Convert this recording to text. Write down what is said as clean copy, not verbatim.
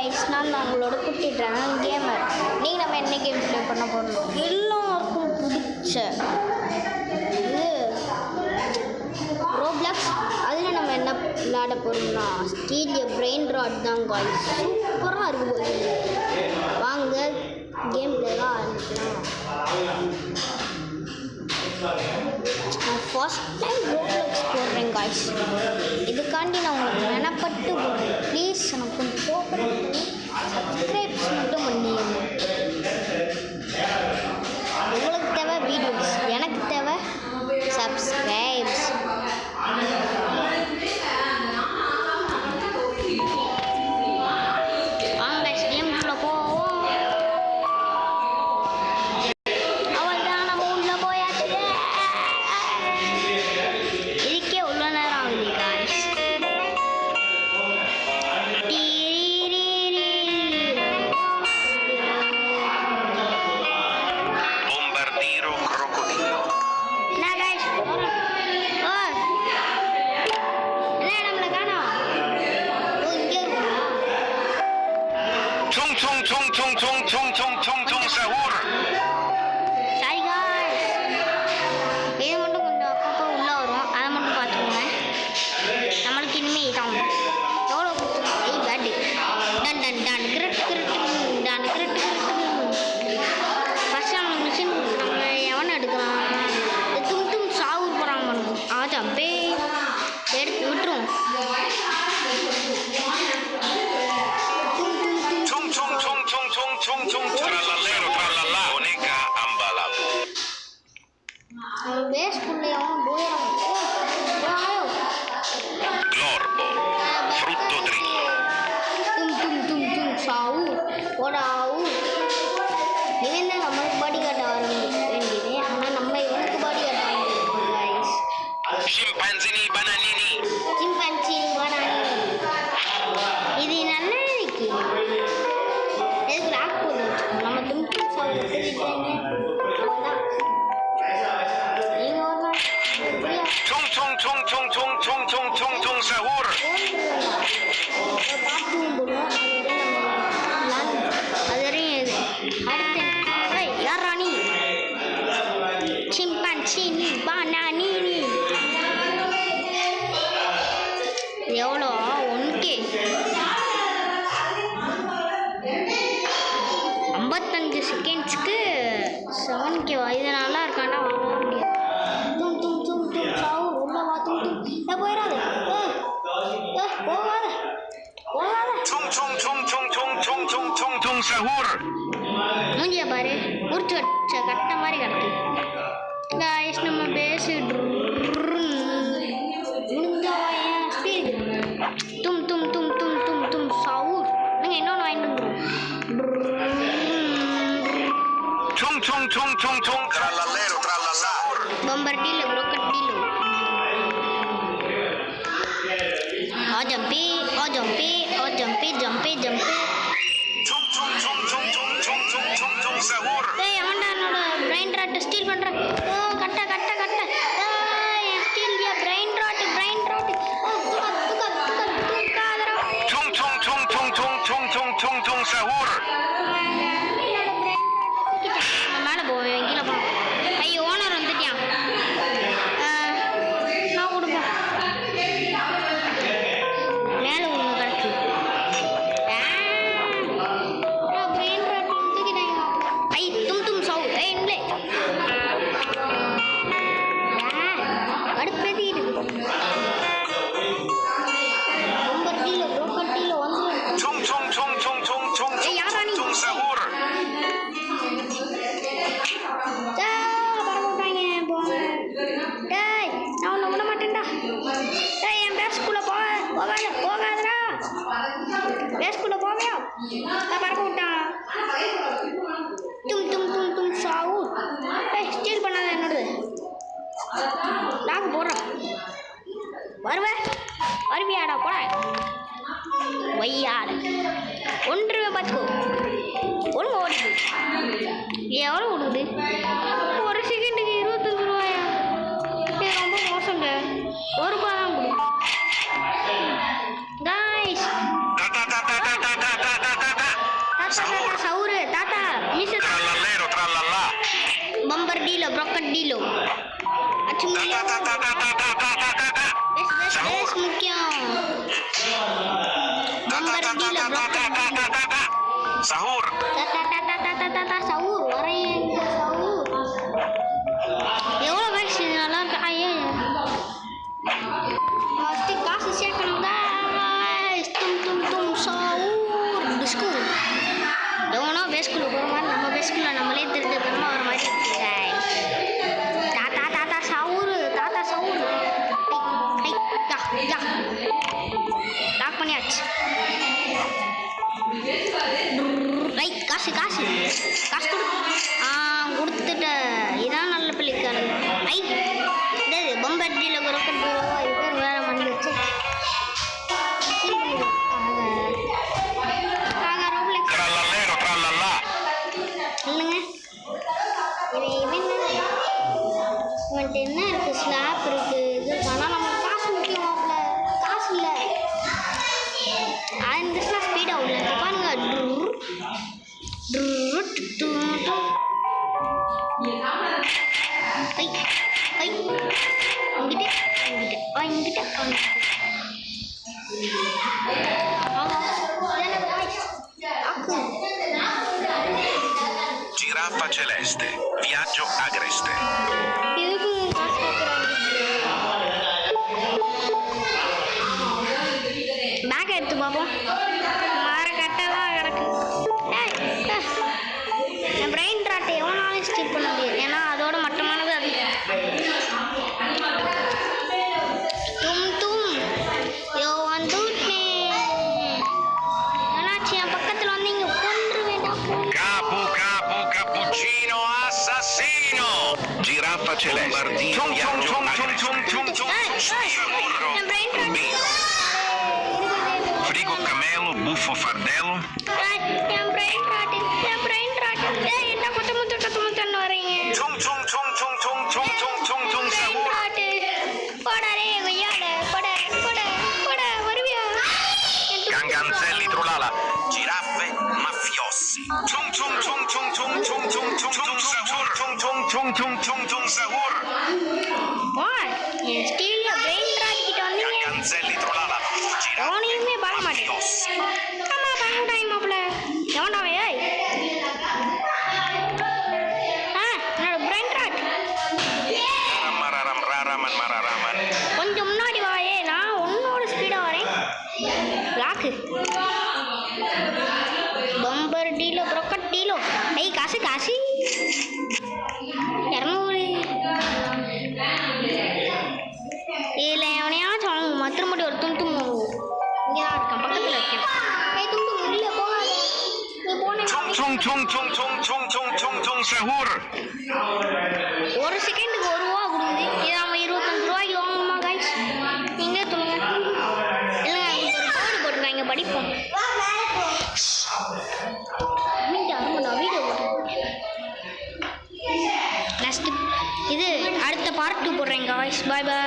Guys, நான் உங்களோட குட்டிட்டேன் gamer. நீங்கள் நம்ம என்ன கேம் ப்ளே பண்ண போகிறோம்? எல்லாருக்கும் பிடிச்ச இது ரோப்ளாக்ஸ். அதில் நம்ம என்ன விளையாட போகிறோம்னா ஸ்டீல் பிரெயின் ராட் தான் கைஸ். சூப்பராக இருக்கும் போது. வாங்க கேம் ப்ளே தான் ஆரம்பிக்கலாம். நான் ஃபர்ஸ்ட் டைம் ரோப்ளாக்ஸ் போடுறேன் கைஸ். இதுக்காண்டி நான் உங்களுக்கு நினப்பட்டு போடுறேன். ப்ளீஸ் எனக்கு கொஞ்சம் கோஆப்ரேட் பண்ணி சப்ஸ்கிரைப்ஸ் மட்டும் பண்ணிடுங்க. உங்களுக்கு தேவை வீடியோஸ், எனக்கு தேவை சப்ஸ்கிரைப்ஸ். வாங்க கேம்குள்ளே போவோம். அவள் தான் நம்ம உள்ள போயாச்சு. இதுக்கே உள்ள நேரம் ஆகுது காய்ஸ். எடுத்து விட்டுரும். நம்மளுக்கு பாடி காட்ட ஆரம்பிக்க வேண்டியது. ஆனால் நம்ம இவனுக்கு பாடி காட்ட Scimpanzini bananini. இது நல்லா இருக்கு. எதுக்கு லாக் போட்டு நம்ம தும்பி சாப்பிடுறாங்க. Sahur. சிம்பான்சினி பனானினி எவ்வளோ 1K 55 செகண்ட்ஸ்க்கு 7K. இது நல்லா இருக்காண்டா, வாங்க முடியாது. தும் தும் தும் தும் சாவு உள்ள வா. தும் தும் போயிடாது, போகாத Sahur. மூஞ்சிய பாரு, உரிச்சு வச்ச கட்ட மாதிரி கிடக்கு. गाइस நம்ம பேசிட்டு முடிஞ்சவன் ஸ்பீட் தும் தும் தும் தும் தும் தும் சவுண்ட். நீங்க இன்னொன்று வாங்கிட்டு வந்துடும். Trallallero trallallà. बम्बरडीलो ब्रोकडीलो आ जंपे जंपे Sahur. ஏய் அவன்டா என்னோட பிரெயின் ராட் ஸ்டீல் பண்ற. ஓ கட்ட ஏய் ஸ்டீல் யா பிரெயின் ராட் ஓ துக்காதரா. Sahur. மேல போவேன், கீழே போ. ஐயோ ஓனர் வந்துட்டியான். நான் கொடுப்போம். மேலே ஒன்று கிடக்கு. பிரெயின் ராட் தூக்கிட்டாங்க. ஐ தும் தும் சவு. ஏய் இல்லை அடுப்பதி இருக்கு. ரொம்ப டீல ப்ரோக்கட்டில வந்து Sahur. நான் உன்னை விட மாட்டேன்டா. என் பேஸ்குள்ள போகாதடா. பேஸ்குள்ள போவியா? நான் பறக்க விட்டான். தும் தும் தும் தும் சாவு. ஸ்டீல் பண்ணாத என்னோடது. லாக் போடுறேன். வருவியாடா போட வையாடு 1 ரூபா பார்த்துக்கோ. ஒழுங்கு ஓடுது. எவ்வளோ ஓடுது? 1 செகண்டுக்கு 25 ரூபாயா? இது ரொம்ப மோசங்க. 1 ரூபா தான் கொடுக்கும். Guys bombardillo achu Ta ta ta ta ta ta ta ta ta ta. Sahur. mukyam Ta ta ta ta ta ta ta ta ta ta ta. Sahur. sahur orang sahur எவ்வளோ guys இது நல்லா இருக்கு ஐயே first காசு சேர்க்கணும் guys டும் சவுர் disco எவனோ பேஸ்குள்ள போகிற மாதிரி நம்ம பேஸ்குள்ள நம்மளே திருத்தமா வர மாதிரி இருக்கு guys தாத்தா சவுர் ஐ யா லாக் பண்ணியாச்சு ரைட் காசு கொடு கொடுத்துட்ட இதான் நல்ல பிள்ளைக்கான ஐ இது பொம்பட்டியில் கொடுக்க இது பேர் வேற மணி வச்சு Trallallero, trallallà. இல்லைங்க இவன்ட்டு என்ன இருக்குது ஸ்லாப் இருக்குது இது ஆனால் நம்ம காசு முக்கியமாகல காசு இல்லை அது இந்த ஸ்பீடாக உள்ள பாருங்க Giraffa celeste. Viaggio agreste. Pack எடுத்து பார்ப்போம் மாற கட்டெல்லாம் கிடக்கு என் பிரெயின் ட்ராட்டை எவனாலும் ஸ்கிப் பண்ண முடியாது ஏன்னா அதோட மட்டமானது அது தும் என்னாச்சு என் பக்கத்தில் வந்து இங்கே கொன்று வேண்டாம் Cappuccino assassino. Giraffa celeste. Viaggio agreste. என் brain rot Frigo camelo, buffo fardello. என் பிரெயின் ட்ராட் என்ன கொத்தமுத்தன்னு வரீங்க Tung tung tung tung tung tung tung tung tung sahur. போடாரே கொய்யாட போட வருவியா Ganganzelli trulala. Giraffe mafiosi. Tung tung tung tung tung tung tung tung tung sahur. Tung tung tung tung tung tung sahur. Steel brain rot கிட்ட வந்தீங்க Ganganzelli trulala. எவனையுமே Giraffe பார்க்க மாட்டேன் mafiosi. ஆமா பங்குடாய் மாப்பிள்ள எவன்டாவே ஏய் என்னோட பிரெயின் ட்ராட் Mararam raraman mararaman. கொஞ்சம் முன்னாடி வாயே நான் உன்னோட ஸ்பீடாக வரேன் லாக்கு பம்பர் டீலோ ப்ரொக்கட் டீலோ ஐ காசு 200 இதில் எவனையாச்சும் அவங்க மத்திரமட்டி ஒரு துண்டு இங்கே தான் இருக்கான் பக்கத்தில் இருக்கேன் ஏய் துண்டு உள்ளே போகாது நீ போன Tung tung tung tung tung tung tung tung sahur. ஒரு செகண்டுக்கு ₹1 கொடுக்குது இதை நம்ம 25 ரூபாய்க்கு வாங்கணுமா காய்ஸ் நீங்களே சொல்லுங்க இல்லைங்க இங்கே ஒரு போர்டு போட்டிருக்காங்க படிப்போம் வீடியோ போட்டிருக்கேன் நெக்ஸ்ட் இது அடுத்த பார்ட் 2 போடுறேன் காய்ஸ் பாய் பாய்